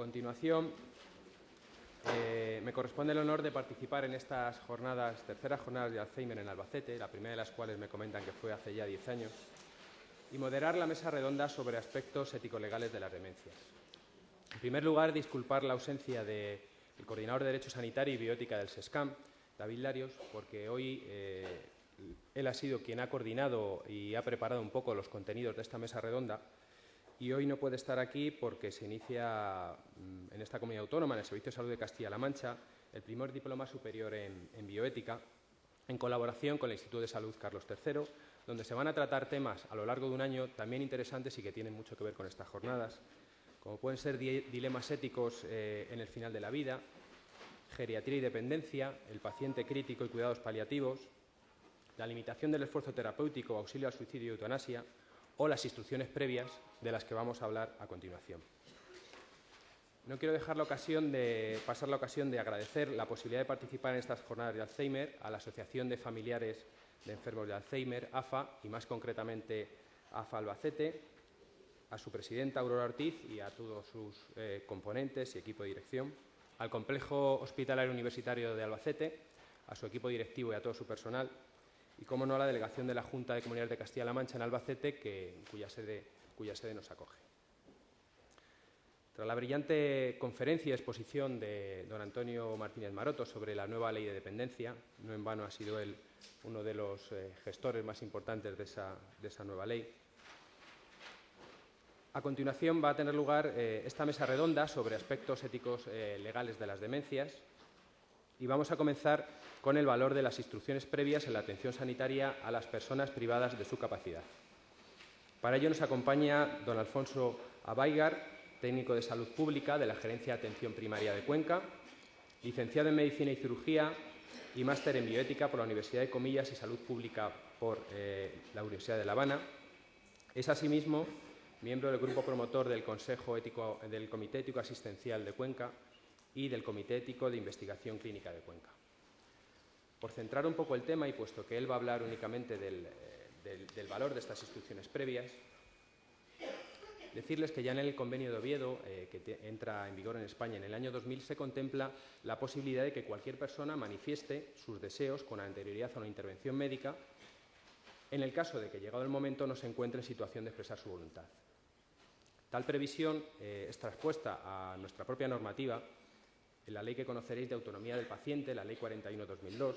continuación, me corresponde el honor de participar en estas terceras jornadas de Alzheimer en Albacete, la primera de las cuales me comentan que fue hace ya 10 años, y moderar la mesa redonda sobre aspectos ético-legales de las demencias. En primer lugar, disculpar la ausencia del coordinador de Derecho Sanitario y Bioética del SESCAM, David Larios, porque hoy él ha sido quien ha coordinado y ha preparado un poco los contenidos de esta mesa redonda, y hoy no puede estar aquí porque se inicia en esta comunidad autónoma, en el Servicio de Salud de Castilla-La Mancha, el primer diploma superior en bioética, en colaboración con el Instituto de Salud Carlos III, donde se van a tratar temas a lo largo de un año también interesantes y que tienen mucho que ver con estas jornadas, como pueden ser dilemas éticos en el final de la vida, geriatría y dependencia, el paciente crítico y cuidados paliativos, la limitación del esfuerzo terapéutico, auxilio al suicidio y eutanasia, o las instrucciones previas de las que vamos a hablar a continuación. No quiero pasar la ocasión de agradecer la posibilidad de participar en estas jornadas de Alzheimer a la Asociación de Familiares de Enfermos de Alzheimer, AFA, y más concretamente AFA Albacete, a su presidenta Aurora Ortiz y a todos sus componentes y equipo de dirección, al Complejo Hospitalario Universitario de Albacete, a su equipo directivo y a todo su personal, y, cómo no, a la delegación de la Junta de Comunidades de Castilla-La Mancha en Albacete, cuya sede nos acoge. Tras la brillante conferencia y exposición de don Antonio Martínez Maroto sobre la nueva ley de dependencia, no en vano ha sido él uno de los gestores más importantes de esa nueva ley, a continuación va a tener lugar esta mesa redonda sobre aspectos éticos legales de las demencias, y vamos a comenzar con el valor de las instrucciones previas en la atención sanitaria a las personas privadas de su capacidad. Para ello nos acompaña don Alfonso Abaigar, técnico de Salud Pública de la Gerencia de Atención Primaria de Cuenca, licenciado en Medicina y Cirugía y máster en Bioética por la Universidad de Comillas y Salud Pública por la Universidad de La Habana. Es asimismo miembro del grupo promotor del Comité Ético Asistencial de Cuenca y del Comité Ético de Investigación Clínica de Cuenca. Por centrar un poco el tema, y puesto que él va a hablar únicamente del valor de estas instrucciones previas, decirles que ya en el Convenio de Oviedo, que entra en vigor en España en el año 2000, se contempla la posibilidad de que cualquier persona manifieste sus deseos con anterioridad a una intervención médica, en el caso de que, llegado el momento, no se encuentre en situación de expresar su voluntad. Tal previsión es traspuesta a nuestra propia normativa en la ley que conoceréis de autonomía del paciente, la Ley 41/2002,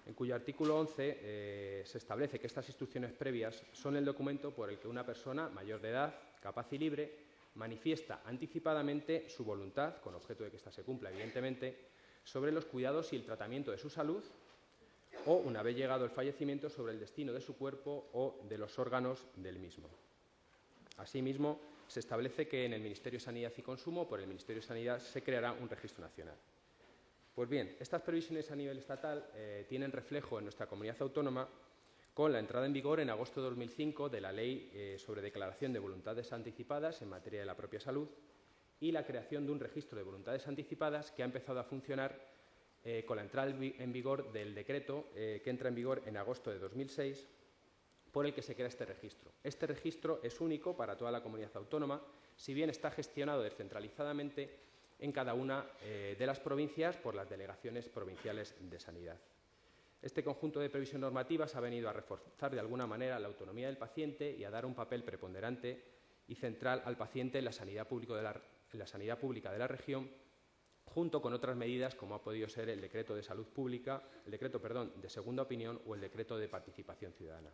en cuyo artículo 11 se establece que estas instrucciones previas son el documento por el que una persona mayor de edad, capaz y libre, manifiesta anticipadamente su voluntad, con objeto de que ésta se cumpla, evidentemente, sobre los cuidados y el tratamiento de su salud, o, una vez llegado el fallecimiento, sobre el destino de su cuerpo o de los órganos del mismo. Asimismo, se establece que en el Ministerio de Sanidad y Consumo, por el Ministerio de Sanidad, se creará un registro nacional. Pues bien, estas previsiones a nivel estatal tienen reflejo en nuestra comunidad autónoma con la entrada en vigor en agosto de 2005 de la Ley sobre declaración de voluntades anticipadas en materia de la propia salud y la creación de un registro de voluntades anticipadas que ha empezado a funcionar con la entrada en vigor del decreto que entra en vigor en agosto de 2006, por el que se crea este registro. Este registro es único para toda la comunidad autónoma, si bien está gestionado descentralizadamente en cada una de las provincias por las delegaciones provinciales de sanidad. Este conjunto de previsiones normativas ha venido a reforzar de alguna manera la autonomía del paciente y a dar un papel preponderante y central al paciente en la sanidad pública de la región, junto con otras medidas como ha podido ser el decreto de salud pública, de segunda opinión o el decreto de participación ciudadana.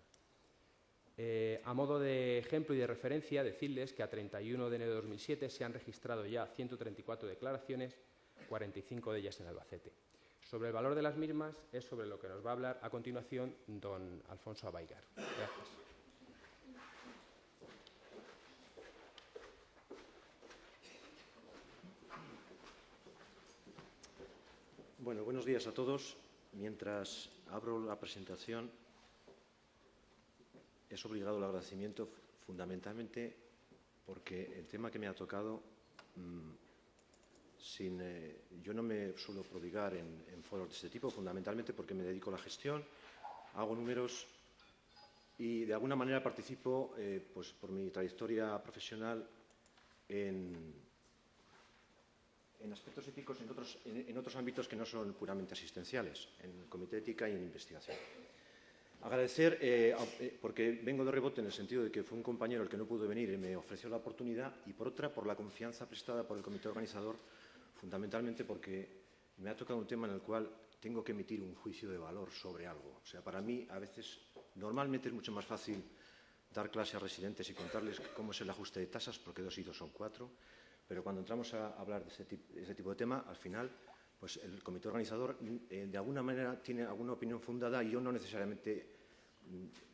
A modo de ejemplo y de referencia, decirles que a 31 de enero de 2007 se han registrado ya 134 declaraciones, 45 de ellas en Albacete. Sobre el valor de las mismas es sobre lo que nos va a hablar a continuación don Alfonso Abaigar. Gracias. Bueno, buenos días a todos. Mientras abro la presentación, es obligado el agradecimiento fundamentalmente porque el tema que me ha tocado, yo no me suelo prodigar en foros de este tipo, fundamentalmente porque me dedico a la gestión, hago números y de alguna manera participo, pues por mi trayectoria profesional, en en aspectos éticos en otros ámbitos que no son puramente asistenciales, en el Comité de Ética y en Investigación. Agradecer, porque vengo de rebote en el sentido de que fue un compañero el que no pudo venir y me ofreció la oportunidad, y por otra, por la confianza prestada por el comité organizador, fundamentalmente porque me ha tocado un tema en el cual tengo que emitir un juicio de valor sobre algo. O sea, para mí, a veces, normalmente es mucho más fácil dar clase a residentes y contarles cómo es el ajuste de tasas, porque 2 y 2 son 4, pero cuando entramos a hablar de ese tipo de tema, al final, pues el comité organizador de alguna manera tiene alguna opinión fundada y yo no necesariamente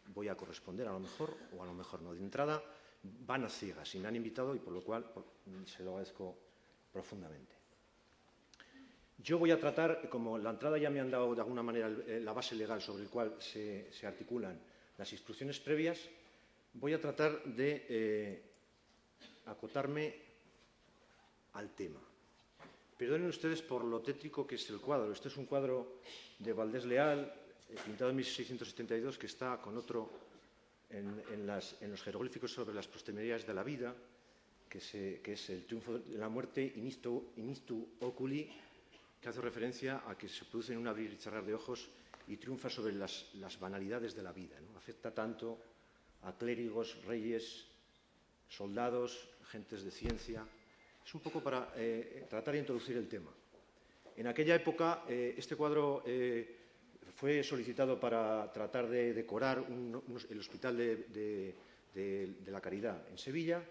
voy a corresponder, a lo mejor o a lo mejor no. De entrada van a ciegas y me han invitado y por lo cual se lo agradezco profundamente. Yo voy a tratar, como la entrada ya me han dado de alguna manera la base legal sobre el cual se articulan las instrucciones previas, voy a tratar de acotarme al tema. Perdonen ustedes por lo tétrico que es el cuadro. Este es un cuadro de Valdés Leal, pintado en 1672, que está con otro en los jeroglíficos sobre las postrimerías de la vida, que es el triunfo de la muerte, inistu oculi, que hace referencia a que se produce en un abrir y cerrar de ojos y triunfa sobre las banalidades de la vida, ¿no? Afecta tanto a clérigos, reyes, soldados, gentes de ciencia. Es un poco para tratar de introducir el tema. En aquella época, este cuadro fue solicitado para tratar de decorar el Hospital de la Caridad en Sevilla,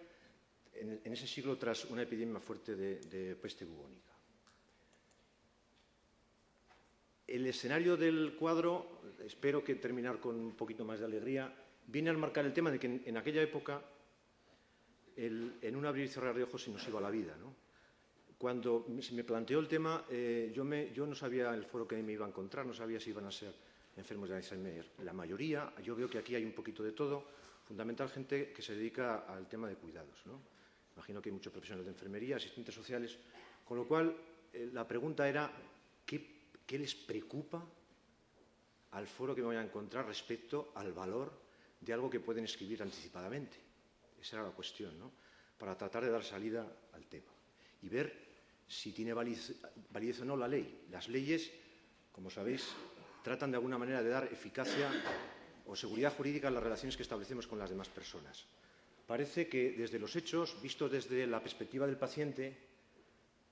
en ese siglo tras una epidemia fuerte de peste bubónica. El escenario del cuadro, espero que terminar con un poquito más de alegría, viene a marcar el tema de que en aquella época, en un abrir y cerrar de ojos se nos iba la vida, ¿no? Cuando se me planteó el tema, yo no sabía el foro que me iba a encontrar, no sabía si iban a ser enfermos de Alzheimer. La mayoría, yo veo que aquí hay un poquito de todo, fundamental gente que se dedica al tema de cuidados, ¿no? Imagino que hay muchos profesionales de enfermería, asistentes sociales, con lo cual la pregunta era ¿qué les preocupa al foro que me voy a encontrar respecto al valor de algo que pueden escribir anticipadamente? Esa era la cuestión, ¿no? Para tratar de dar salida al tema y ver si tiene validez o no la ley. Las leyes, como sabéis, tratan de alguna manera de dar eficacia o seguridad jurídica a las relaciones que establecemos con las demás personas. Parece que desde los hechos, visto desde la perspectiva del paciente,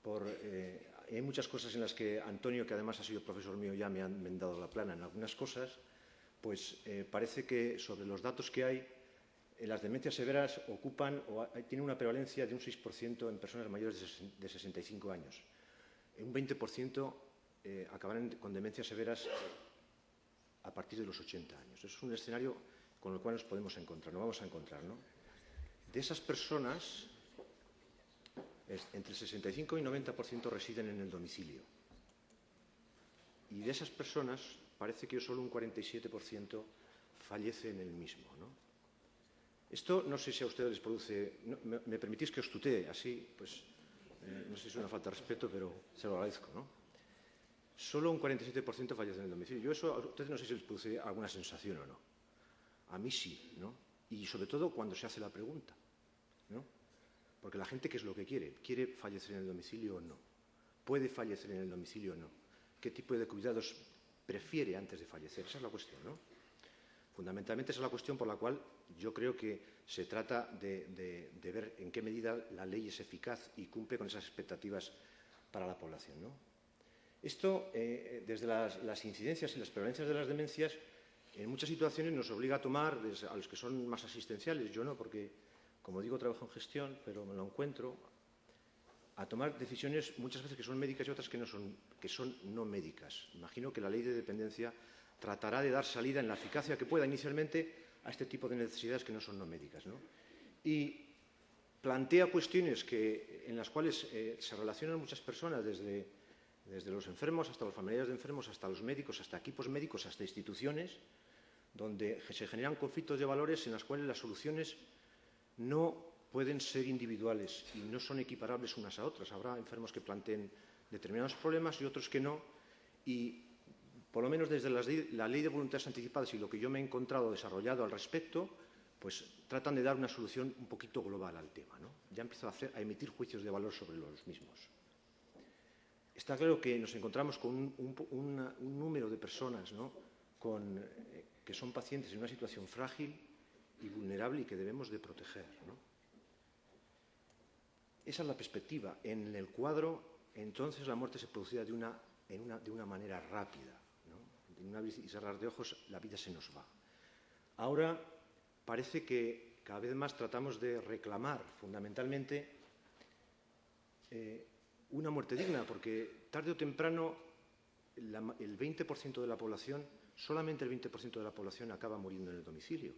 hay muchas cosas en las que Antonio, que además ha sido profesor mío, ya me han dado la plana en algunas cosas, pues parece que sobre los datos que hay, las demencias severas tienen una prevalencia de un 6% en personas mayores de 65 años. Un 20% acabarán con demencias severas a partir de los 80 años. Es un escenario con el cual nos podemos encontrar, nos vamos a encontrar, ¿no? De esas personas, entre el 65 y 90% residen en el domicilio. Y de esas personas, parece que solo un 47% fallece en el mismo, ¿no? Esto no sé si a ustedes les produce... ¿Me permitís que os tutee así? Pues no sé si es una falta de respeto, pero se lo agradezco, ¿no? Solo un 47% fallece en el domicilio. Yo eso a ustedes no sé si les produce alguna sensación o no. A mí sí, ¿no? Y sobre todo cuando se hace la pregunta, ¿no? Porque la gente, ¿qué es lo que quiere? ¿Quiere fallecer en el domicilio o no? ¿Puede fallecer en el domicilio o no? ¿Qué tipo de cuidados prefiere antes de fallecer? Esa es la cuestión, ¿no? Fundamentalmente esa es la cuestión por la cual yo creo que se trata de ver en qué medida la ley es eficaz y cumple con esas expectativas para la población, ¿no? Esto, desde las incidencias y las prevalencias de las demencias, en muchas situaciones nos obliga a tomar, a los que son más asistenciales, yo no, porque, como digo, trabajo en gestión, pero me lo encuentro, a tomar decisiones muchas veces que son médicas y otras que son no médicas. Imagino que la ley de dependencia tratará de dar salida en la eficacia que pueda inicialmente a este tipo de necesidades que no son no médicas, ¿no? Y plantea cuestiones en las cuales se relacionan muchas personas, desde los enfermos hasta los familiares de enfermos, hasta los médicos, hasta equipos médicos, hasta instituciones, donde se generan conflictos de valores en los cuales las soluciones no pueden ser individuales y no son equiparables unas a otras. Habrá enfermos que planteen determinados problemas y otros que no, y por lo menos desde la ley de voluntades anticipadas y lo que yo me he encontrado desarrollado al respecto, pues tratan de dar una solución un poquito global al tema, ¿no? Ya empiezo a emitir juicios de valor sobre los mismos. está claro que nos encontramos con un número de personas, ¿no?, que son pacientes en una situación frágil y vulnerable y que debemos de proteger, ¿no? Esa es la perspectiva. En el cuadro, entonces, la muerte se producía de una manera rápida, ¿no? En un abrir y cerrar de ojos, la vida se nos va. Ahora parece que cada vez más tratamos de reclamar, fundamentalmente, una muerte digna, porque tarde o temprano el 20% de la población, solamente el 20% de la población acaba muriendo en el domicilio.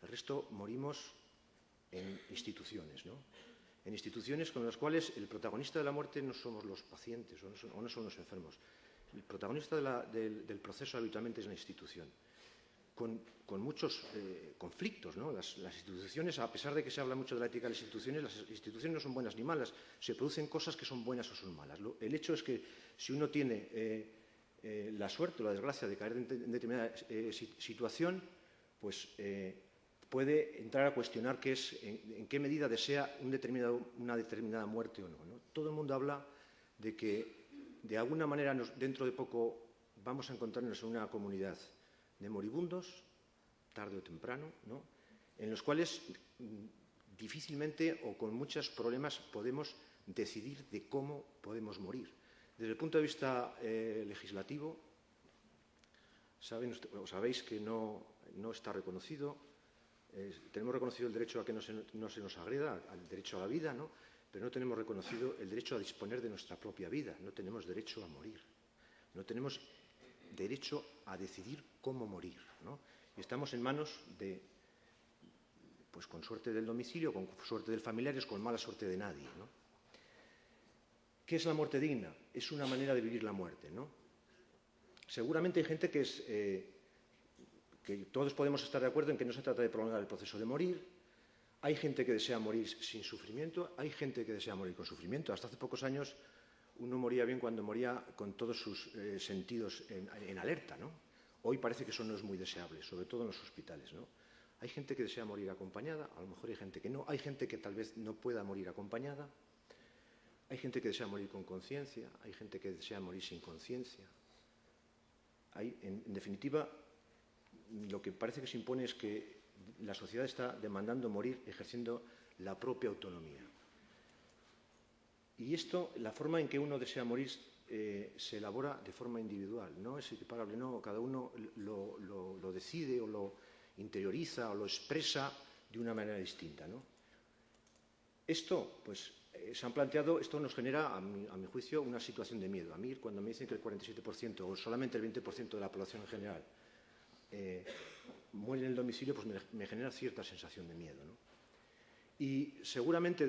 El resto morimos en instituciones, ¿no? En instituciones con las cuales el protagonista de la muerte no somos los pacientes o no son los enfermos. El protagonista del proceso habitualmente es la institución, con muchos conflictos, ¿no? Las instituciones, a pesar de que se habla mucho de la ética de las instituciones no son buenas ni malas, se producen cosas que son buenas o son malas. El hecho es que si uno tiene la suerte o la desgracia de caer en determinada situación, pues puede entrar a cuestionar en qué medida desea una determinada muerte o no, ¿no? Todo el mundo habla de que, de alguna manera, dentro de poco vamos a encontrarnos en una comunidad de moribundos, tarde o temprano, ¿no?, en los cuales difícilmente o con muchos problemas podemos decidir de cómo podemos morir. Desde el punto de vista legislativo, sabéis que no está reconocido. Tenemos reconocido el derecho a que no se nos agreda, al derecho a la vida, ¿no?, pero no tenemos reconocido el derecho a disponer de nuestra propia vida. No tenemos derecho a morir. No tenemos derecho a decidir cómo morir, ¿no? Y estamos en manos pues con suerte del domicilio, con suerte del familiares, con mala suerte de nadie, ¿no? ¿Qué es la muerte digna? Es una manera de vivir la muerte, ¿no? Seguramente hay gente que todos podemos estar de acuerdo en que no se trata de prolongar el proceso de morir. Hay gente que desea morir sin sufrimiento, hay gente que desea morir con sufrimiento. Hasta hace pocos años uno moría bien cuando moría con todos sus sentidos en alerta, ¿no? Hoy parece que eso no es muy deseable, sobre todo en los hospitales, ¿no? Hay gente que desea morir acompañada, a lo mejor hay gente que no, hay gente que tal vez no pueda morir acompañada, hay gente que desea morir con conciencia, hay gente que desea morir sin conciencia. En definitiva, lo que parece que se impone es que la sociedad está demandando morir ejerciendo la propia autonomía. Y esto, la forma en que uno desea morir, se elabora de forma individual, no es equiparable, no, cada uno lo decide o lo interioriza o lo expresa de una manera distinta, ¿no? Esto, pues, se han planteado, esto nos genera, a mi juicio, una situación de miedo. A mí, cuando me dicen que el 47% o solamente el 20% de la población en general muere en el domicilio, pues me genera cierta sensación de miedo, ¿no? Y seguramente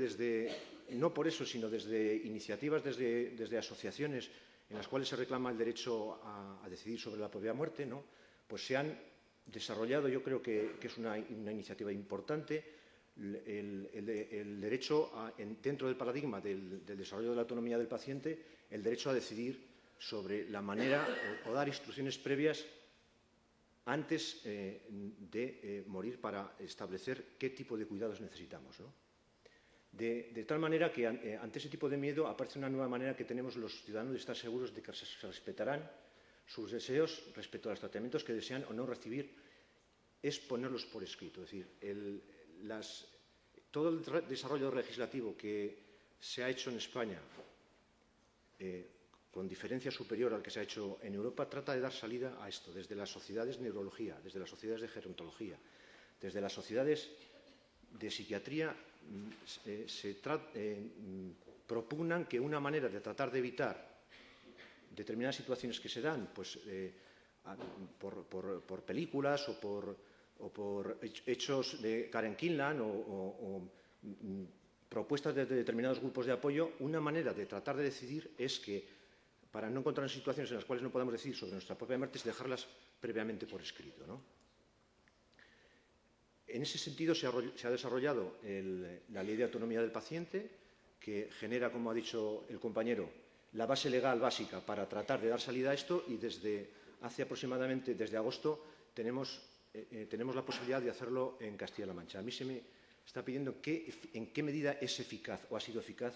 no por eso, sino desde iniciativas, desde asociaciones en las cuales se reclama el derecho a decidir sobre la propia muerte, ¿no?, pues se han desarrollado, yo creo que es una iniciativa importante, el derecho dentro del paradigma del desarrollo de la autonomía del paciente, el derecho a decidir sobre la manera o dar instrucciones previas antes de morir para establecer qué tipo de cuidados necesitamos, ¿no? De tal manera que ante ese tipo de miedo aparece una nueva manera que tenemos los ciudadanos de estar seguros de que se respetarán sus deseos respecto a los tratamientos que desean o no recibir, es ponerlos por escrito. Es decir, todo el desarrollo legislativo que se ha hecho en España con diferencia superior al que se ha hecho en Europa, trata de dar salida a esto, desde las sociedades de neurología, desde las sociedades de gerontología, desde las sociedades de psiquiatría, propugnan que una manera de tratar de evitar determinadas situaciones que se dan, pues, por películas o por hechos de Karen Kinlan o propuestas de determinados grupos de apoyo, una manera de tratar de decidir es que, para no encontrarnos en situaciones en las cuales no podamos decidir sobre nuestra propia muerte, es dejarlas previamente por escrito, ¿no? En ese sentido se ha desarrollado la Ley de Autonomía del Paciente, que genera, como ha dicho el compañero, la base legal básica para tratar de dar salida a esto, y desde agosto, tenemos la posibilidad de hacerlo en Castilla-La Mancha. A mí se me está pidiendo en qué medida es eficaz o ha sido eficaz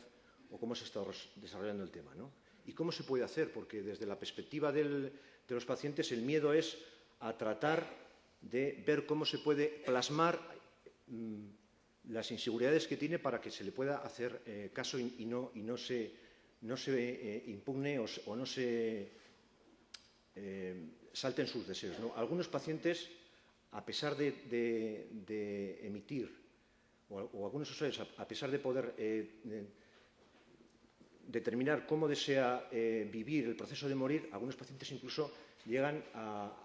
o cómo se está desarrollando el tema, ¿no? ¿Y cómo se puede hacer? Porque desde la perspectiva de los pacientes el miedo es a tratar de ver cómo se puede plasmar las inseguridades que tiene para que se le pueda hacer caso y no se impugne o no se salten sus deseos, ¿no? Algunos pacientes, a pesar de emitir, o algunos usuarios, a pesar de poder determinar cómo desea vivir el proceso de morir, algunos pacientes incluso llegan a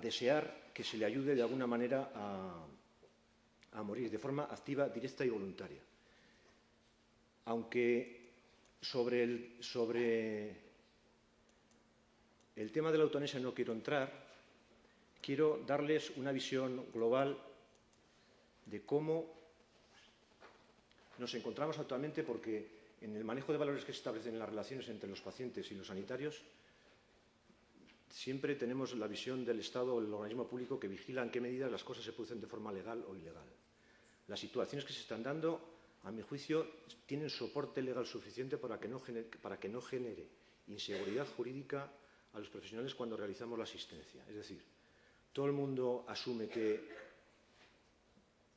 desear que se le ayude de alguna manera a morir de forma activa, directa y voluntaria. Aunque sobre el tema de la eutanasia no quiero entrar, quiero darles una visión global de cómo nos encontramos actualmente, porque en el manejo de valores que se establecen en las relaciones entre los pacientes y los sanitarios siempre tenemos la visión del Estado o el organismo público que vigila en qué medida las cosas se producen de forma legal o ilegal. Las situaciones que se están dando, a mi juicio, tienen soporte legal suficiente para que no genere inseguridad jurídica a los profesionales cuando realizamos la asistencia. Es decir, todo el mundo asume que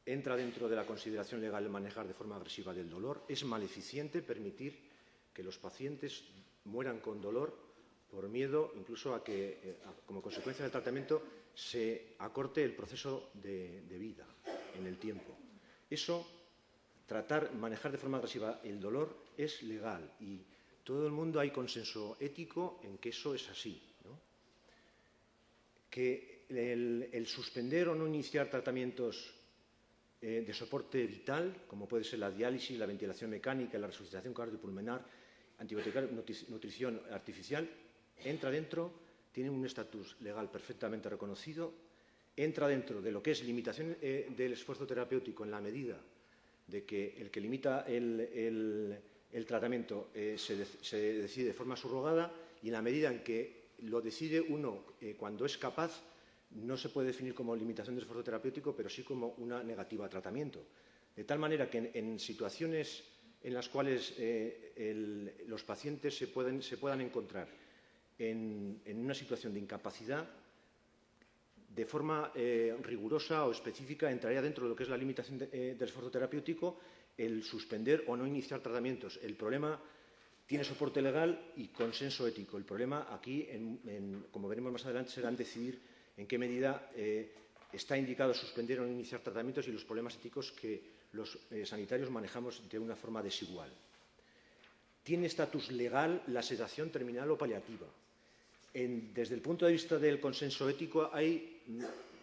entra dentro de la consideración legal el manejar de forma agresiva del dolor. Es maleficiente permitir que los pacientes mueran con dolor por miedo incluso a que, como consecuencia del tratamiento, se acorte el proceso de vida en el tiempo. Eso, manejar de forma agresiva el dolor, es legal y todo el mundo hay consenso ético en que eso es así, ¿no? Que el suspender o no iniciar tratamientos de soporte vital, como puede ser la diálisis, la ventilación mecánica, la resucitación cardiopulmonar, antibioticaria, nutrición artificial, entra dentro, tiene un estatus legal perfectamente reconocido, entra dentro de lo que es limitación del esfuerzo terapéutico en la medida de que el que limita el tratamiento se decide de forma subrogada, y en la medida en que lo decide uno cuando es capaz, no se puede definir como limitación del esfuerzo terapéutico, pero sí como una negativa a tratamiento. De tal manera que en situaciones en las cuales los pacientes se puedan encontrar en una situación de incapacidad, de forma rigurosa o específica, entraría dentro de lo que es la limitación del esfuerzo terapéutico el suspender o no iniciar tratamientos. El problema tiene soporte legal y consenso ético. El problema aquí, como veremos más adelante, será en decidir en qué medida está indicado suspender o no iniciar tratamientos y los problemas éticos que los sanitarios manejamos de una forma desigual. Tiene estatus legal la sedación terminal o paliativa. Desde el punto de vista del consenso ético,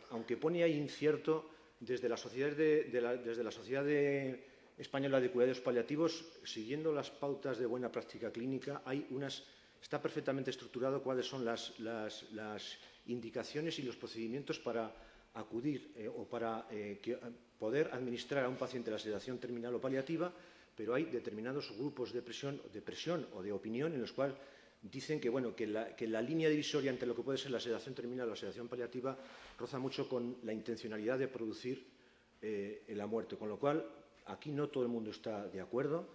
aunque pone ahí incierto, desde la Sociedad Española de Cuidados Paliativos, siguiendo las pautas de buena práctica clínica, está perfectamente estructurado cuáles son las indicaciones y los procedimientos para acudir o para poder administrar a un paciente la sedación terminal o paliativa, pero hay determinados grupos de presión o de opinión en los cuales dicen que la línea divisoria entre lo que puede ser la sedación terminal o la sedación paliativa roza mucho con la intencionalidad de producir la muerte, con lo cual aquí no todo el mundo está de acuerdo.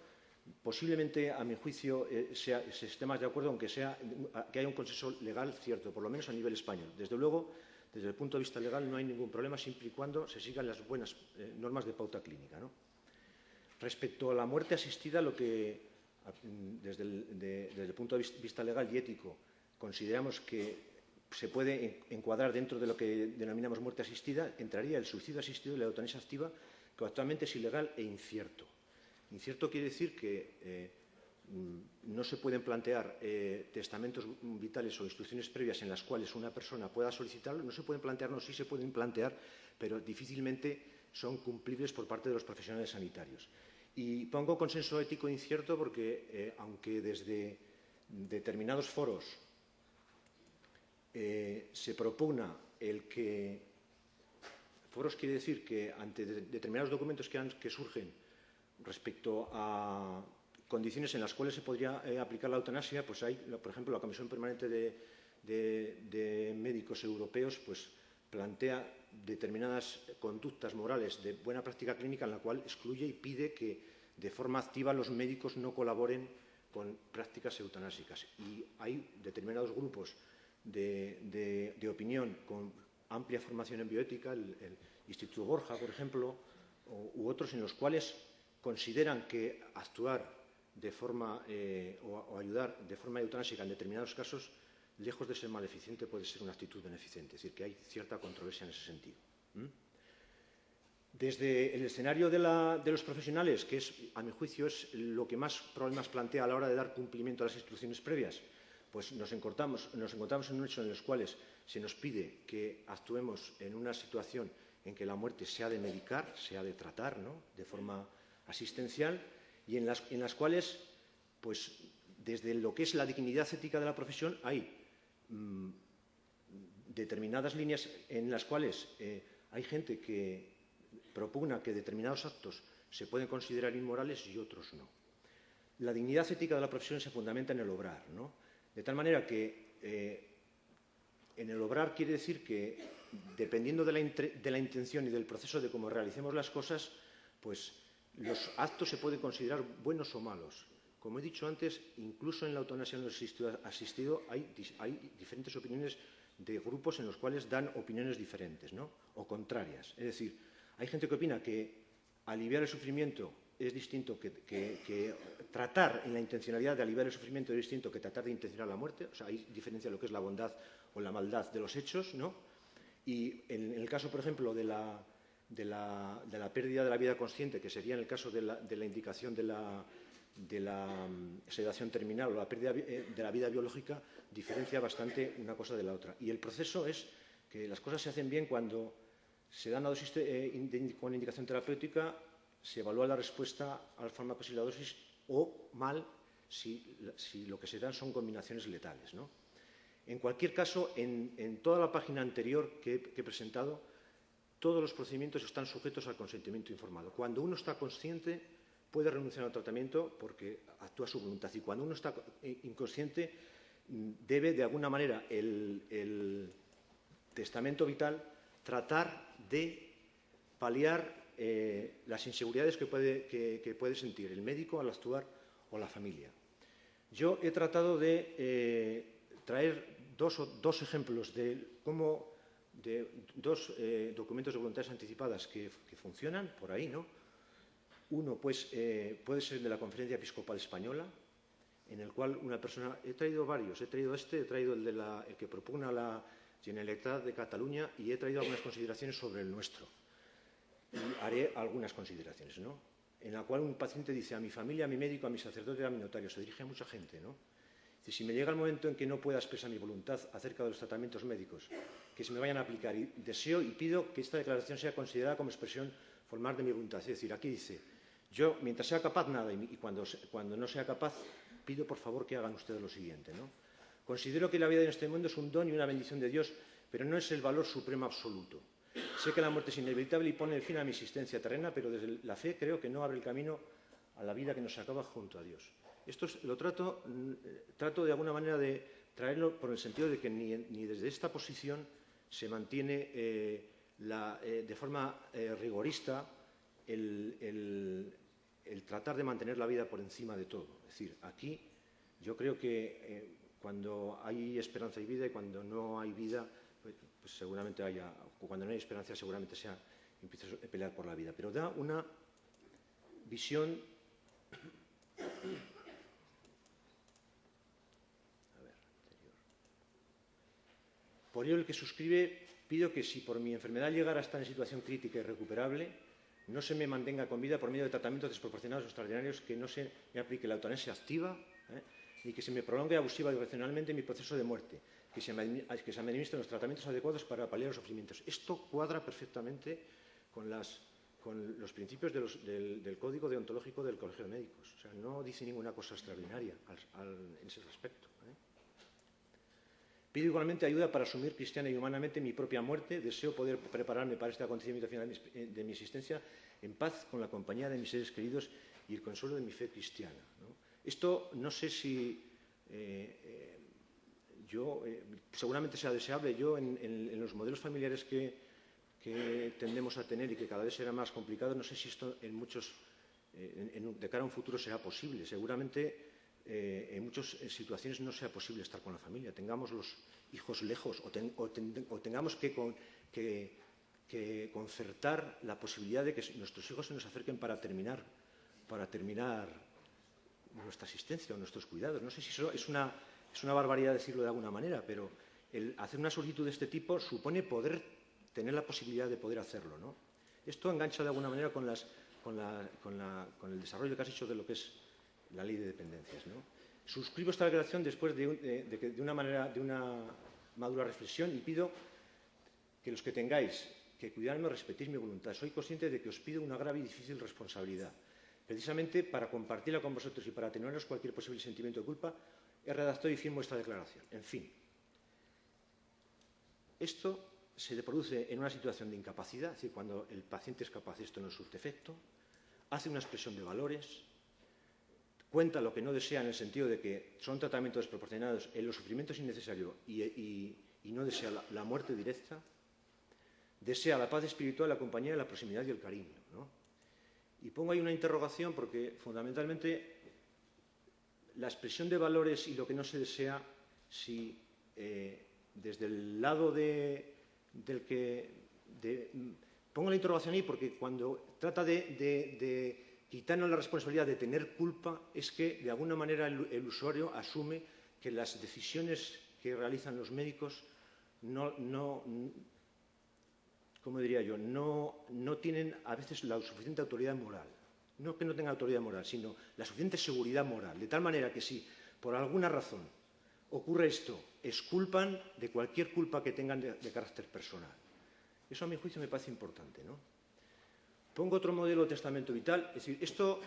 Posiblemente, a mi juicio, se esté más de acuerdo, aunque que haya un consenso legal cierto, por lo menos a nivel español. Desde luego, desde el punto de vista legal no hay ningún problema siempre y cuando se sigan las buenas normas de pauta clínica, ¿no? Respecto a la muerte asistida, lo que desde el punto de vista legal y ético consideramos que se puede encuadrar dentro de lo que denominamos muerte asistida, entraría el suicidio asistido y la eutanasia activa, que actualmente es ilegal e incierto. Incierto quiere decir que no se pueden plantear testamentos vitales o instrucciones previas en las cuales una persona pueda solicitarlo. No se pueden plantear, no, sí se pueden plantear, pero difícilmente son cumplibles por parte de los profesionales sanitarios. Y pongo consenso ético incierto porque, aunque desde determinados foros se propugna el que... Foros quiere decir que ante determinados documentos que surgen respecto a condiciones en las cuales se podría aplicar la eutanasia, pues hay, por ejemplo, la Comisión Permanente de Médicos Europeos pues plantea determinadas conductas morales de buena práctica clínica en la cual excluye y pide que de forma activa los médicos no colaboren con prácticas eutanásicas. Y hay determinados grupos de opinión con amplia formación en bioética, el Instituto Borja, por ejemplo, u otros en los cuales consideran que actuar de forma o ayudar de forma eutanásica en determinados casos, lejos de ser maleficiente, puede ser una actitud beneficente. Es decir, que hay cierta controversia en ese sentido. Desde el escenario de los profesionales, que es, a mi juicio, es lo que más problemas plantea a la hora de dar cumplimiento a las instrucciones previas, pues nos encontramos en un hecho en los cuales se nos pide que actuemos en una situación en que la muerte se ha de medicar, se ha de tratar, ¿no?, de forma asistencial, y en las cuales, pues, desde lo que es la dignidad ética de la profesión, hay determinadas líneas en las cuales hay gente que propugna que determinados actos se pueden considerar inmorales y otros no. La dignidad ética de la profesión se fundamenta en el obrar, ¿no? De tal manera que en el obrar quiere decir que, dependiendo de la intención y del proceso de cómo realicemos las cosas, pues los actos se pueden considerar buenos o malos. Como he dicho antes, incluso en la eutanasia no asistido hay diferentes opiniones de grupos en los cuales dan opiniones diferentes, ¿no?, o contrarias. Es decir, hay gente que opina que aliviar el sufrimiento es distinto que tratar en la intencionalidad de aliviar el sufrimiento es distinto que tratar de intencionar la muerte. O sea, hay diferencia en lo que es la bondad o la maldad de los hechos, ¿no? Y en el caso, por ejemplo, de la pérdida de la vida consciente, que sería en el caso de la indicación de la sedación terminal o la pérdida de la vida biológica, diferencia bastante una cosa de la otra. Y el proceso es que las cosas se hacen bien cuando se da una dosis con indicación terapéutica, se evalúa la respuesta al fármaco y la dosis, o mal si lo que se dan son combinaciones letales, ¿no? En cualquier caso, en toda la página anterior que he presentado, todos los procedimientos están sujetos al consentimiento informado. Cuando uno está consciente, puede renunciar al tratamiento porque actúa a su voluntad. Y cuando uno está inconsciente, debe, de alguna manera, el testamento vital tratar de paliar las inseguridades que puede sentir el médico al actuar o la familia. Yo he tratado de traer dos ejemplos de dos documentos de voluntades anticipadas que funcionan por ahí, ¿no? Uno, pues, puede ser de la Conferencia Episcopal Española, en el cual una persona... He traído varios. He traído el que propugna la Generalitat de Cataluña, y he traído algunas consideraciones sobre el nuestro. Y haré algunas consideraciones, ¿no? En la cual un paciente dice: a mi familia, a mi médico, a mi sacerdote, a mi notario. Se dirige a mucha gente, ¿no? Dice: si me llega el momento en que no pueda expresar mi voluntad acerca de los tratamientos médicos que se me vayan a aplicar, y deseo y pido que esta declaración sea considerada como expresión formal de mi voluntad. Es decir, aquí dice: yo, mientras sea capaz, nada, y cuando no sea capaz, pido por favor que hagan ustedes lo siguiente, ¿no? Considero que la vida en este mundo es un don y una bendición de Dios, pero no es el valor supremo absoluto. Sé que la muerte es inevitable y pone fin a mi existencia terrena, pero desde la fe creo que no abre el camino a la vida que nos acaba junto a Dios. Esto lo trato de alguna manera de traerlo por el sentido de que ni desde esta posición se mantiene de forma rigorista el tratar de mantener la vida por encima de todo. Es decir, aquí yo creo que cuando hay esperanza hay vida, y cuando no hay vida, pues seguramente cuando no hay esperanza seguramente empieza a pelear por la vida. Pero da una visión... Por ello, el que suscribe, pido que si por mi enfermedad llegara a estar en situación crítica y irrecuperable, no se me mantenga con vida por medio de tratamientos desproporcionados o extraordinarios, que no se me aplique la eutanasia activa, ni que se me prolongue abusiva y irracionalmente mi proceso de muerte, que se me administren los tratamientos adecuados para paliar los sufrimientos. Esto cuadra perfectamente con los principios del Código Deontológico del Colegio de Médicos. O sea, no dice ninguna cosa extraordinaria en ese respecto. Pido igualmente ayuda para asumir cristiana y humanamente mi propia muerte. Deseo poder prepararme para este acontecimiento final de mi existencia en paz, con la compañía de mis seres queridos y el consuelo de mi fe cristiana, ¿no? Esto no sé si seguramente sea deseable. Yo, en los modelos familiares que tendemos a tener y que cada vez será más complicado, no sé si esto en muchos de cara a un futuro será posible. Seguramente en muchas situaciones no sea posible estar con la familia, tengamos los hijos lejos o tengamos que concertar la posibilidad de que nuestros hijos se nos acerquen para terminar nuestra asistencia o nuestros cuidados. No sé si eso es una barbaridad decirlo de alguna manera, pero el hacer una solicitud de este tipo supone poder tener la posibilidad de poder hacerlo, ¿no? Esto engancha de alguna manera con el desarrollo que has hecho de lo que es la ley de dependencias, ¿no? Suscribo esta declaración después de una madura reflexión y pido que los que tengáis que cuidarme respetéis mi voluntad. Soy consciente de que os pido una grave y difícil responsabilidad. Precisamente para compartirla con vosotros y para atenuaros cualquier posible sentimiento de culpa, he redactado y firmo esta declaración. En fin, esto se produce en una situación de incapacidad, es decir, cuando el paciente es capaz, esto no surte efecto, hace una expresión de valores, cuenta lo que no desea en el sentido de que son tratamientos desproporcionados, en los sufrimientos innecesarios y no desea la muerte directa, desea la paz espiritual, la compañía, la proximidad y el cariño, ¿no? Y pongo ahí una interrogación porque fundamentalmente la expresión de valores y lo que no se desea, si desde el lado pongo la interrogación ahí porque cuando trata de quitarnos la responsabilidad de tener culpa es que de alguna manera el usuario asume que las decisiones que realizan los médicos ¿cómo diría yo? No tienen a veces la suficiente autoridad moral. No que no tengan autoridad moral, sino la suficiente seguridad moral. De tal manera que si por alguna razón ocurre esto, exculpan de cualquier culpa que tengan de carácter personal. Eso a mi juicio me parece importante, ¿no? Pongo otro modelo de testamento vital. Es decir, esto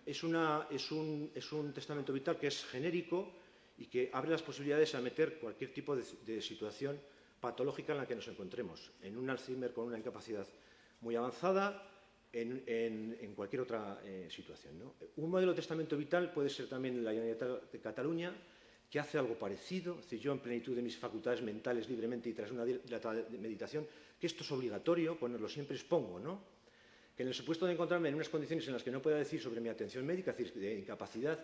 es un testamento vital que es genérico y que abre las posibilidades a meter cualquier tipo de situación patológica en la que nos encontremos, en un Alzheimer con una incapacidad muy avanzada, en cualquier otra situación, ¿no? Un modelo de testamento vital puede ser también la Generalitat de Cataluña, que hace algo parecido, es decir, yo en plenitud de mis facultades mentales libremente y tras una dilatada meditación, que esto es obligatorio, ponerlo siempre expongo, ¿no? Que en el supuesto de encontrarme en unas condiciones en las que no pueda decir sobre mi atención médica, es decir, de incapacidad,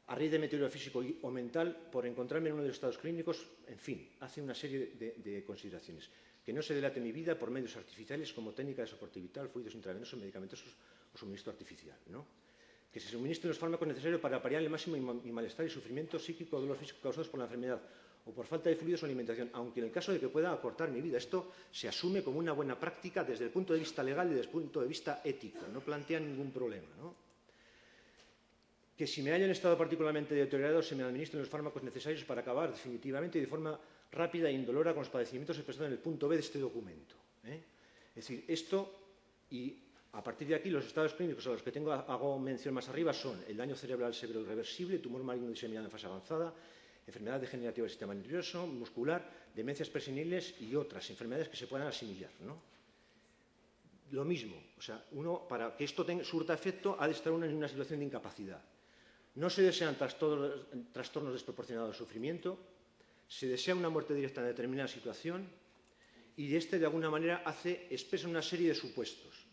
a raíz de deterioro físico o mental, por encontrarme en uno de los estados clínicos, en fin, hace una serie de consideraciones. Que no se delate mi vida por medios artificiales como técnica de soporte vital, fluidos intravenosos, medicamentosos o suministro artificial, ¿no? Que se suministren los fármacos necesarios para paliar el máximo mi malestar y sufrimiento psíquico o dolor físico causados por la enfermedad o por falta de fluidos o alimentación, aunque en el caso de que pueda acortar mi vida. Esto se asume como una buena práctica desde el punto de vista legal y desde el punto de vista ético. No plantea ningún problema, ¿no? Que si me hallo en estado particularmente deteriorado se me administren los fármacos necesarios para acabar definitivamente y de forma rápida e indolora con los padecimientos expresados en el punto B de este documento, ¿eh? Es decir, esto, y a partir de aquí los estados clínicos a los que hago mención más arriba son el daño cerebral severo irreversible, tumor maligno diseminado en fase avanzada, enfermedad degenerativa del sistema nervioso, muscular, demencias preseniles y otras enfermedades que se puedan asimilar, ¿no? Lo mismo, o sea, uno, para que esto surta efecto, ha de estar uno en una situación de incapacidad. No se desean trastornos desproporcionados de sufrimiento, se desea una muerte directa en determinada situación y de alguna manera expresa una serie de supuestos.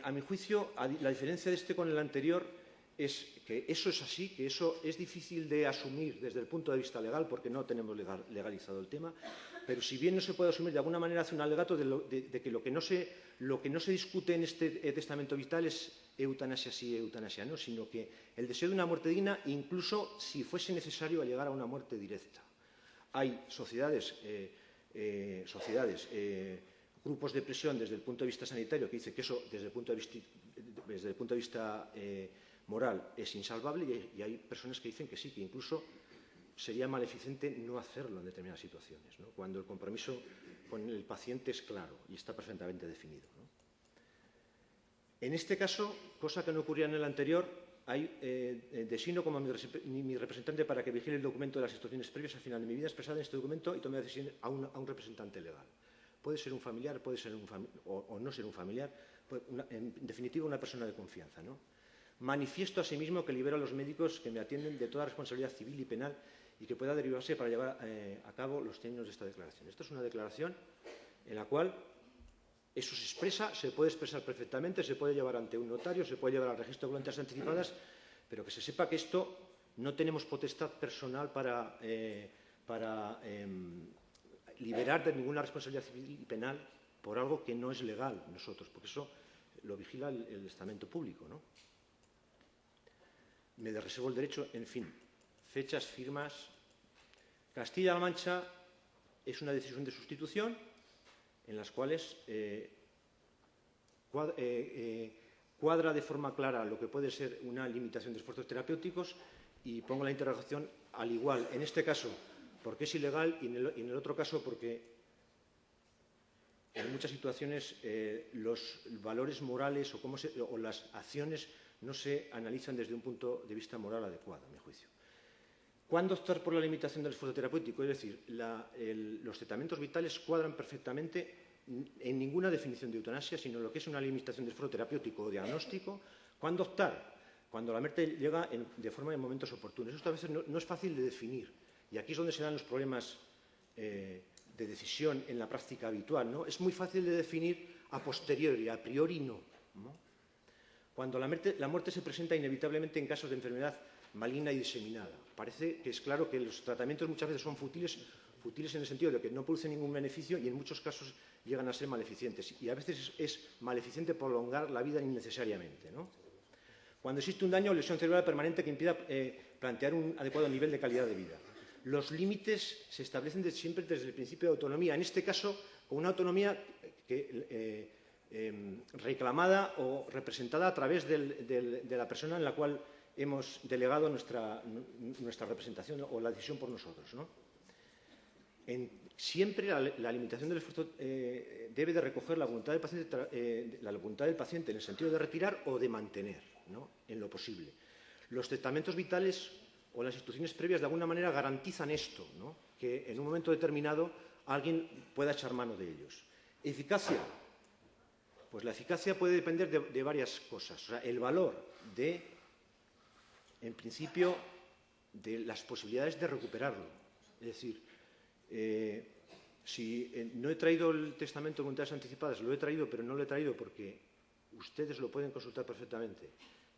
A mi juicio, la diferencia de con el anterior es que eso es así, que eso es difícil de asumir desde el punto de vista legal porque no tenemos legalizado el tema, pero si bien no se puede asumir, de alguna manera hace un alegato de que lo que no se discute en este testamento vital es eutanasia sí, eutanasia no, sino que el deseo de una muerte digna, incluso si fuese necesario llegar a una muerte directa. Hay sociedades, grupos de presión desde el punto de vista sanitario que dicen que eso desde el punto de vista moral es insalvable y hay personas que dicen que sí, que incluso sería maleficente no hacerlo en determinadas situaciones, ¿no? Cuando el compromiso con el paciente es claro y está perfectamente definido, ¿no? En este caso, cosa que no ocurría en el anterior, designo como mi representante para que vigile el documento de las instrucciones previas al final de mi vida expresada en este documento y tome la decisión a un representante legal. Puede ser un familiar, puede ser o no ser un familiar, en definitiva una persona de confianza, ¿no? Manifiesto asimismo que libero a los médicos que me atienden de toda responsabilidad civil y penal y que pueda derivarse para llevar a cabo los términos de esta declaración. Esta es una declaración en la cual Eso se expresa, se puede expresar perfectamente, se puede llevar ante un notario, se puede llevar al registro de voluntades anticipadas, pero que se sepa que esto no tenemos potestad personal para liberar de ninguna responsabilidad civil y penal por algo que no es legal nosotros, porque eso lo vigila el estamento público, ¿no? Me reservo el derecho, en fin, fechas, firmas. Castilla-La Mancha es una decisión de sustitución en las cuales cuadra de forma clara lo que puede ser una limitación de esfuerzos terapéuticos y pongo la interrogación al igual, en este caso, porque es ilegal y en el otro caso porque en muchas situaciones los valores morales o las acciones no se analizan desde un punto de vista moral adecuado, a mi juicio. ¿Cuándo optar por la limitación del esfuerzo terapéutico? Es decir, los tratamientos vitales cuadran perfectamente en ninguna definición de eutanasia, sino lo que es una limitación del esfuerzo terapéutico o diagnóstico. ¿Cuándo optar? Cuando la muerte llega de forma en momentos oportunos. Esto a veces no es fácil de definir. Y aquí es donde se dan los problemas de decisión en la práctica habitual, ¿no? Es muy fácil de definir a posteriori, a priori no, ¿no? Cuando la muerte se presenta inevitablemente en casos de enfermedad maligna y diseminada. Parece que es claro que los tratamientos muchas veces son fútiles en el sentido de que no producen ningún beneficio y en muchos casos llegan a ser maleficientes. Y a veces es maleficiente prolongar la vida innecesariamente, ¿no? Cuando existe un daño o lesión cerebral permanente que impida plantear un adecuado nivel de calidad de vida. Los límites se establecen siempre desde el principio de autonomía, en este caso con una autonomía reclamada o representada a través de la persona en la cual hemos delegado nuestra representación o la decisión por nosotros, ¿no? Siempre la limitación del esfuerzo debe de recoger la voluntad del paciente en el sentido de retirar o de mantener, ¿no? En lo posible. Los testamentos vitales o las instrucciones previas de alguna manera garantizan esto, ¿no? Que en un momento determinado alguien pueda echar mano de ellos. ¿Eficacia? Pues la eficacia puede depender de varias cosas. O sea, el valor en principio, de las posibilidades de recuperarlo. Es decir, si no he traído el testamento de voluntades anticipadas, lo he traído, pero no lo he traído porque ustedes lo pueden consultar perfectamente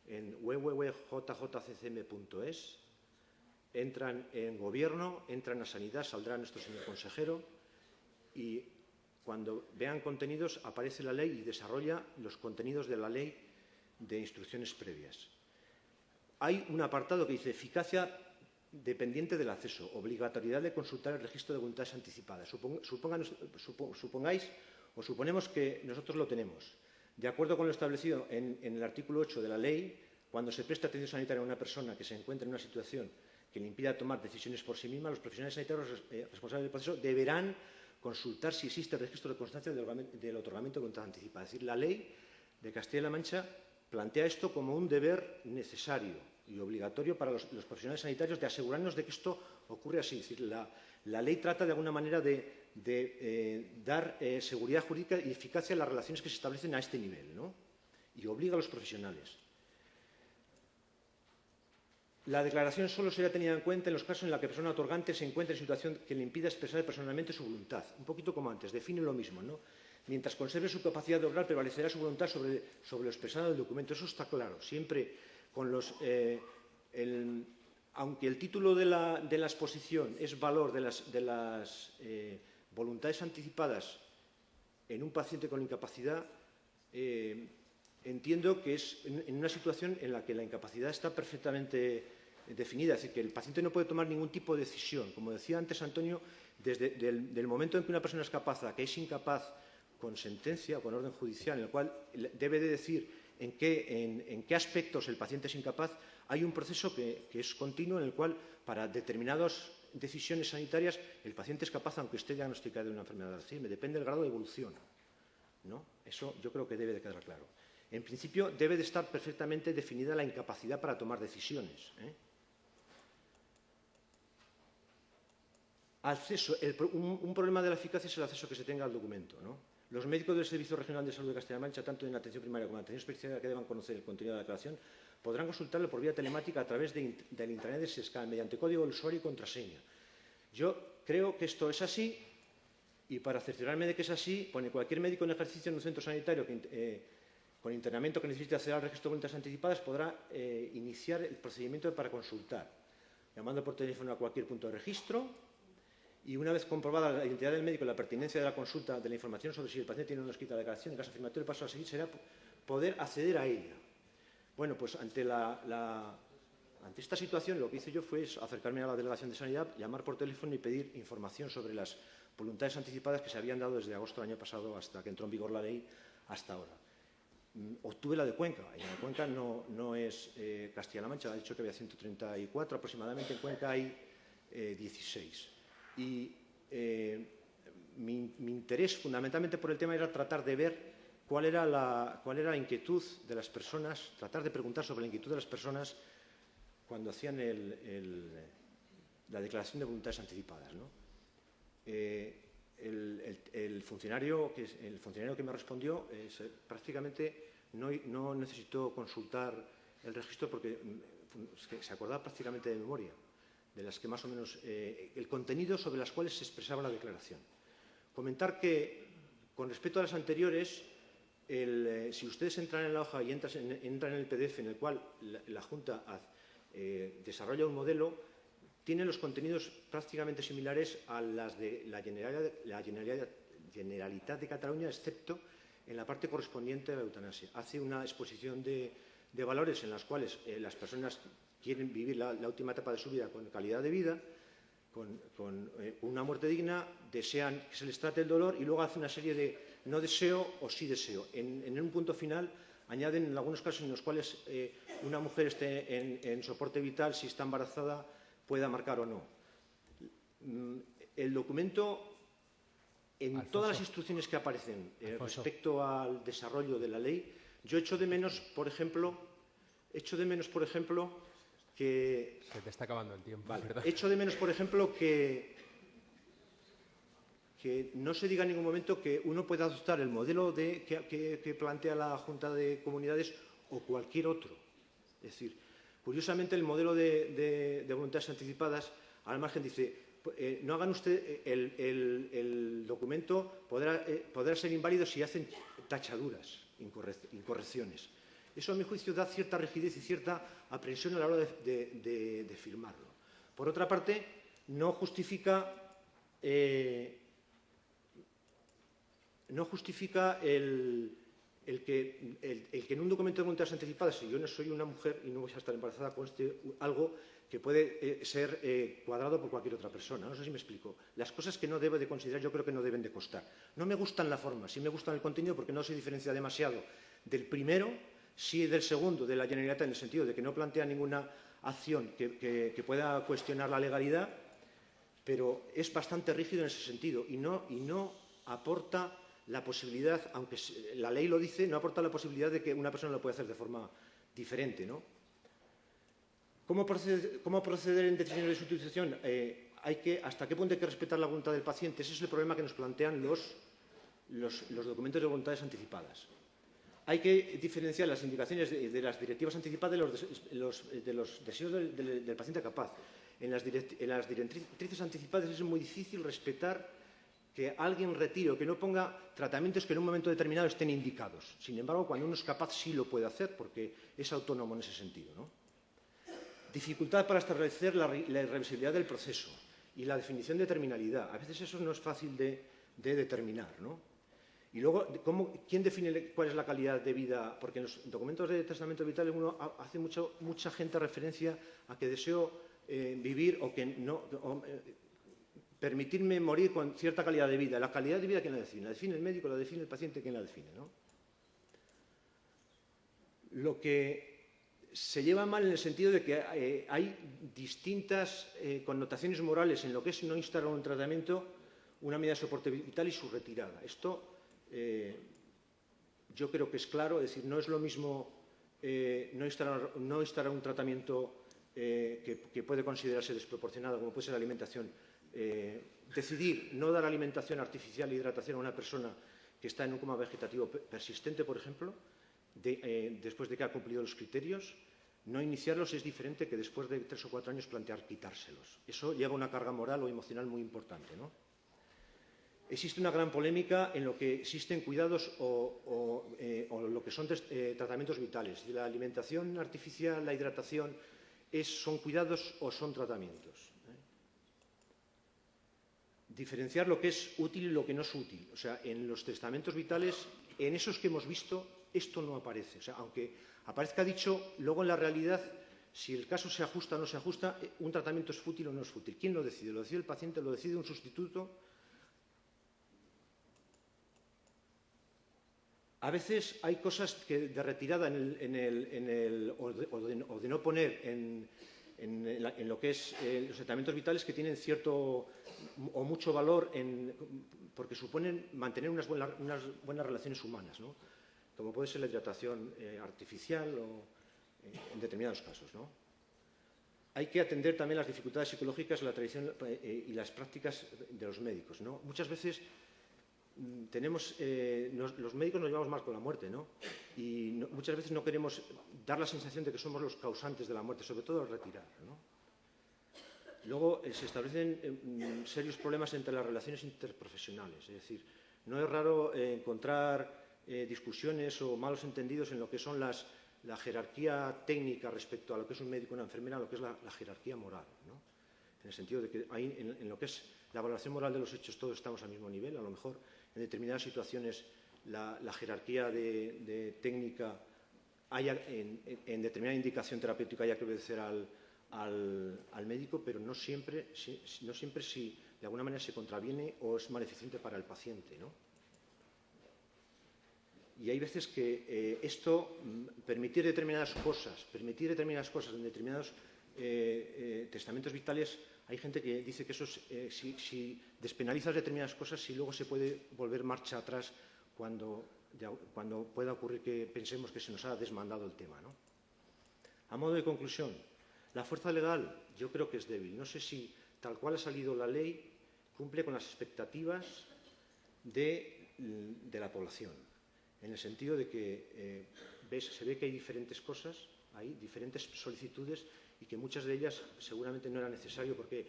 en www.jjccm.es, entran en Gobierno, entran a Sanidad, saldrá nuestro señor consejero y cuando vean contenidos aparece la ley y desarrolla los contenidos de la ley de instrucciones previas. Hay un apartado que dice eficacia dependiente del acceso, obligatoriedad de consultar el registro de voluntades anticipadas. Supongáis o suponemos que nosotros lo tenemos. De acuerdo con lo establecido en el artículo 8 de la ley, cuando se presta atención sanitaria a una persona que se encuentra en una situación que le impida tomar decisiones por sí misma, los profesionales sanitarios responsables del proceso deberán consultar si existe registro de constancia del otorgamiento de voluntad anticipada. Es decir, la ley de Castilla-La Mancha plantea esto como un deber necesario y obligatorio para los profesionales sanitarios de asegurarnos de que esto ocurre así. Es decir, la ley trata de alguna manera de dar seguridad jurídica y eficacia a las relaciones que se establecen a este nivel, ¿no? Y obliga a los profesionales. La declaración solo será tenida en cuenta en los casos en los que la persona otorgante se encuentre en situación que le impida expresar personalmente su voluntad. Un poquito como antes, define lo mismo, ¿no? Mientras conserve su capacidad de obrar, prevalecerá su voluntad sobre lo expresado en el documento. Eso está claro. Siempre con los... aunque el título de la exposición es valor de las voluntades anticipadas en un paciente con incapacidad, entiendo que es en una situación en la que la incapacidad está perfectamente definida, es decir, que el paciente no puede tomar ningún tipo de decisión. Como decía antes Antonio, desde el momento en que una persona es capaz, que es incapaz con sentencia o con orden judicial, en el cual debe de decir en qué aspectos el paciente es incapaz, hay un proceso que es continuo en el cual, para determinadas decisiones sanitarias, el paciente es capaz, aunque esté diagnosticado de una enfermedad de Alzheimer. Depende del grado de evolución, ¿no? Eso yo creo que debe de quedar claro. En principio, debe de estar perfectamente definida la incapacidad para tomar decisiones, ¿eh? Acceso. Un problema de la eficacia es el acceso que se tenga al documento, ¿no? Los médicos del Servicio Regional de Salud de Castilla-La Mancha, tanto en atención primaria como en atención especializada que deban conocer el contenido de la declaración, podrán consultarlo por vía telemática a través del intranet de SESCAN, mediante código de usuario y contraseña. Yo creo que esto es así Y para cerciorarme de que es así, pone cualquier médico en ejercicio en un centro sanitario con internamiento que necesite acceder al registro de voluntades anticipadas podrá iniciar el procedimiento para consultar, llamando por teléfono a cualquier punto de registro, y una vez comprobada la identidad del médico y la pertinencia de la consulta de la información sobre si el paciente tiene o no escrita la declaración, en caso afirmativo, el paso a seguir será poder acceder a ella. Bueno, pues ante esta situación lo que hice yo fue acercarme a la Delegación de Sanidad, llamar por teléfono y pedir información sobre las voluntades anticipadas que se habían dado desde agosto del año pasado hasta que entró en vigor la ley hasta ahora. Obtuve la de Cuenca, y la de Cuenca no es Castilla-La Mancha, ha dicho que había 134, aproximadamente en Cuenca hay 16. Y mi interés fundamentalmente por el tema era tratar de ver cuál era la inquietud de las personas, tratar de preguntar sobre la inquietud de las personas cuando hacían la declaración de voluntades anticipadas, ¿no? El funcionario que me respondió prácticamente no necesitó consultar el registro porque se acordaba prácticamente de memoria de las que más o menos el contenido sobre las cuales se expresaba la declaración. Comentar que con respecto a las anteriores, si ustedes entran en la hoja y entran en el PDF en el cual la Junta desarrolla un modelo, tiene los contenidos prácticamente similares a las de la Generalitat de Cataluña, excepto en la parte correspondiente a la eutanasia. Hace una exposición de valores en las cuales las personas quieren vivir la última etapa de su vida con calidad de vida, con una muerte digna, desean que se les trate el dolor y luego hace una serie de no deseo o sí deseo. En un punto final añaden en algunos casos en los cuales una mujer esté en soporte vital, si está embarazada, pueda marcar o no. El documento, en todas las instrucciones que aparecen respecto al desarrollo de la ley, yo echo de menos, por ejemplo, que... Se te está acabando el tiempo, vale, ¿verdad? echo de menos, por ejemplo, que no se diga en ningún momento que uno pueda adoptar el modelo que plantea la Junta de Comunidades o cualquier otro. Es decir, curiosamente, el modelo de voluntades anticipadas, al margen, dice, no hagan usted, el documento podrá ser inválido si hacen tachaduras, incorrecciones. Eso, a mi juicio, da cierta rigidez y cierta aprensión a la hora de firmarlo. Por otra parte, no justifica el que en un documento de voluntades anticipadas, si yo no soy una mujer y no voy a estar embarazada, conste algo que puede ser cuadrado por cualquier otra persona. No sé si me explico. Las cosas que no debo de considerar yo creo que no deben de constar. No me gustan la forma, sí me gustan el contenido porque no se diferencia demasiado del primero, sí del segundo, de la Generalitat, en el sentido de que no plantea ninguna acción que pueda cuestionar la legalidad, pero es bastante rígido en ese sentido y no aporta la posibilidad, aunque la ley lo dice, no aporta la posibilidad de que una persona lo pueda hacer de forma diferente, ¿no? ¿Cómo proceder en decisiones de sustitución? ¿Hasta qué punto hay que respetar la voluntad del paciente? Ese es el problema que nos plantean los documentos de voluntades anticipadas. Hay que diferenciar las indicaciones de las directivas anticipadas de los deseos del paciente capaz. En las directrices anticipadas es muy difícil respetar que alguien retire o que no ponga tratamientos que en un momento determinado estén indicados. Sin embargo, cuando uno es capaz sí lo puede hacer porque es autónomo en ese sentido, ¿no? Dificultad para establecer la irreversibilidad del proceso y la definición de terminalidad. A veces eso no es fácil de determinar, ¿no? Y luego, ¿quién define cuál es la calidad de vida? Porque en los documentos de testamento vital uno hace mucha gente referencia a que deseo vivir o que no... permitirme morir con cierta calidad de vida. La calidad de vida, ¿quién la define? ¿La define el médico? ¿La define el paciente? ¿Quién la define? ¿No? Lo que se lleva mal en el sentido de que hay distintas connotaciones morales en lo que es no instalar un tratamiento, una medida de soporte vital y su retirada. Esto yo creo que es claro, es decir, no es lo mismo no instalar un tratamiento que puede considerarse desproporcionado, como puede ser la alimentación. Decidir no dar alimentación artificial e hidratación a una persona que está en un coma vegetativo persistente, por ejemplo, después de que ha cumplido los criterios, no iniciarlos es diferente que después de 3 o 4 años plantear quitárselos. Eso lleva una carga moral o emocional muy importante, ¿no? Existe una gran polémica en lo que existen cuidados o lo que son tratamientos vitales. La alimentación artificial, la hidratación, ¿son cuidados o son tratamientos? Diferenciar lo que es útil y lo que no es útil. O sea, en los tratamientos vitales, en esos que hemos visto, esto no aparece. O sea, aunque aparezca dicho, luego en la realidad, si el caso se ajusta o no se ajusta, un tratamiento es fútil o no es fútil. ¿Quién lo decide? ¿Lo decide el paciente? ¿Lo decide un sustituto? A veces hay cosas que de retirada o de no poner en lo que es los tratamientos vitales que tienen cierto o mucho valor porque suponen mantener unas buenas relaciones humanas, ¿no? Como puede ser la hidratación artificial o en determinados casos, ¿no? Hay que atender también las dificultades psicológicas, la tradición y las prácticas de los médicos, ¿no? Muchas veces los médicos nos llevamos mal con la muerte, ¿no? Y muchas veces no queremos dar la sensación de que somos los causantes de la muerte, sobre todo al retirar, ¿no? Luego se establecen serios problemas entre las relaciones interprofesionales, es decir, no es raro encontrar discusiones o malos entendidos en lo que son la jerarquía técnica respecto a lo que es un médico o una enfermera, a lo que es la jerarquía moral, ¿no? En el sentido de que en lo que es la valoración moral de los hechos todos estamos al mismo nivel, a lo mejor en determinadas situaciones la jerarquía de técnica en determinada indicación terapéutica haya que obedecer al médico, pero no siempre si de alguna manera se contraviene o es maleficiente para el paciente, ¿no? Y hay veces que permitir determinadas cosas en determinados testamentos vitales, hay gente que dice que eso si despenalizas determinadas cosas, si luego se puede volver marcha atrás cuando pueda ocurrir que pensemos que se nos ha desmandado el tema, ¿no? A modo de conclusión, la fuerza legal yo creo que es débil. No sé si tal cual ha salido la ley cumple con las expectativas de la población, en el sentido de que se ve que hay diferentes cosas, hay diferentes solicitudes y que muchas de ellas seguramente no era necesario porque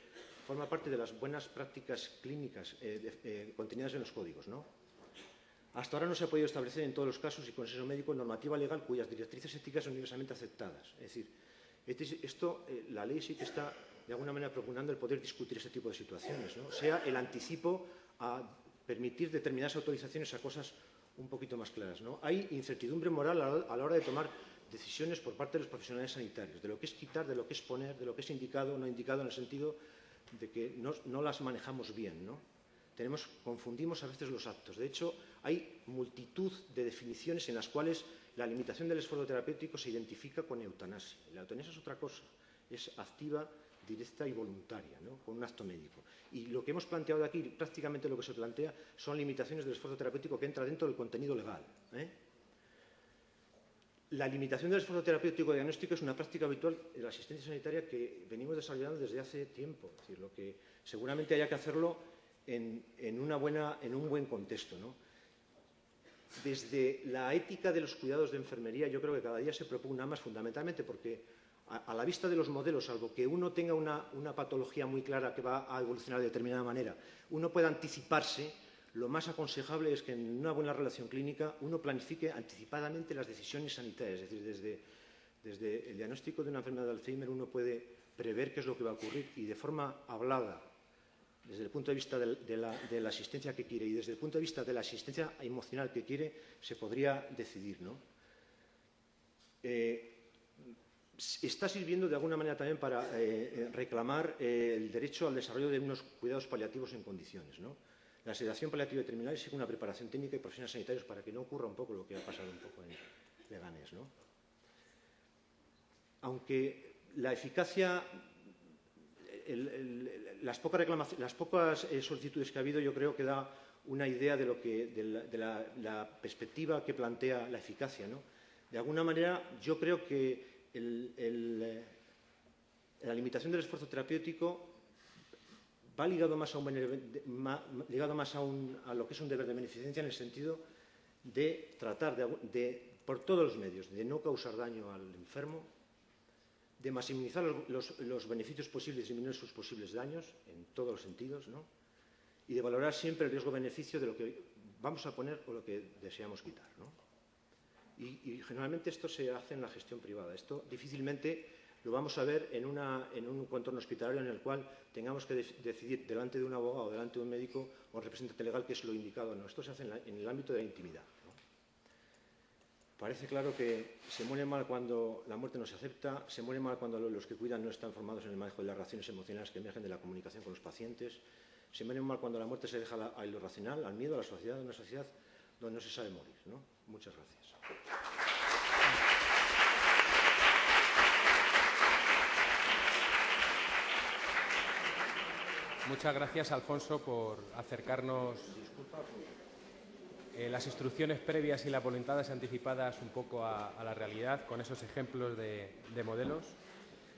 forma parte de las buenas prácticas clínicas contenidas en los códigos, ¿no? Hasta ahora no se ha podido establecer en todos los casos y consenso médico normativa legal cuyas directrices éticas son universalmente aceptadas. Es decir, la ley sí que está de alguna manera procurando el poder discutir este tipo de situaciones, ¿no? Sea el anticipo a permitir determinadas autorizaciones a cosas un poquito más claras, ¿no? Hay incertidumbre moral a la hora de tomar decisiones por parte de los profesionales sanitarios, de lo que es quitar, de lo que es poner, de lo que es indicado o no indicado, en el sentido de que no las manejamos bien, ¿no? Confundimos a veces los actos. De hecho, hay multitud de definiciones en las cuales la limitación del esfuerzo terapéutico se identifica con eutanasia. La eutanasia es otra cosa, es activa, directa y voluntaria, ¿no? Con un acto médico. Y lo que hemos planteado aquí, prácticamente lo que se plantea, son limitaciones del esfuerzo terapéutico que entra dentro del contenido legal, ¿eh? La limitación del esfuerzo terapéutico diagnóstico es una práctica habitual en la asistencia sanitaria que venimos desarrollando desde hace tiempo. Es decir, lo que seguramente haya que hacerlo en un buen contexto, ¿no? Desde la ética de los cuidados de enfermería, yo creo que cada día se propugna más, fundamentalmente porque a la vista de los modelos, salvo que uno tenga una patología muy clara que va a evolucionar de determinada manera, uno puede anticiparse. Lo más aconsejable es que en una buena relación clínica uno planifique anticipadamente las decisiones sanitarias. Es decir, desde el diagnóstico de una enfermedad de Alzheimer uno puede prever qué es lo que va a ocurrir y de forma hablada, desde el punto de vista de la asistencia que quiere y desde el punto de vista de la asistencia emocional que quiere, se podría decidir, ¿no? Está sirviendo de alguna manera también para reclamar el derecho al desarrollo de unos cuidados paliativos en condiciones, ¿no? La sedación paliativa y terminal exige una preparación técnica y profesionales sanitarios para que no ocurra un poco lo que ha pasado un poco en Leganés, ¿no? Aunque la eficacia, las pocas solicitudes que ha habido, yo creo que da una idea de la perspectiva que plantea la eficacia, ¿no? De alguna manera, yo creo que la limitación del esfuerzo terapéutico va ligado más a lo que es un deber de beneficencia, en el sentido de tratar por todos los medios de no causar daño al enfermo, de maximizar los beneficios posibles y disminuir sus posibles daños en todos los sentidos, ¿no? y de valorar siempre el riesgo-beneficio de lo que vamos a poner o lo que deseamos quitar, ¿no? Y generalmente esto se hace en la gestión privada. Esto difícilmente lo vamos a ver en un contorno hospitalario en el cual tengamos que decidir delante de un abogado, delante de un médico o un representante legal qué es lo indicado. No, esto se hace en el ámbito de la intimidad, ¿no? Parece claro que se muere mal cuando la muerte no se acepta, se muere mal cuando los que cuidan no están formados en el manejo de las reacciones emocionales que emergen de la comunicación con los pacientes, se muere mal cuando la muerte se deja a lo racional, al miedo, a la sociedad, una sociedad donde no se sabe morir, ¿no? Muchas gracias. Muchas gracias, Alfonso, por acercarnos las instrucciones previas y las voluntades anticipadas un poco a la realidad con esos ejemplos de modelos.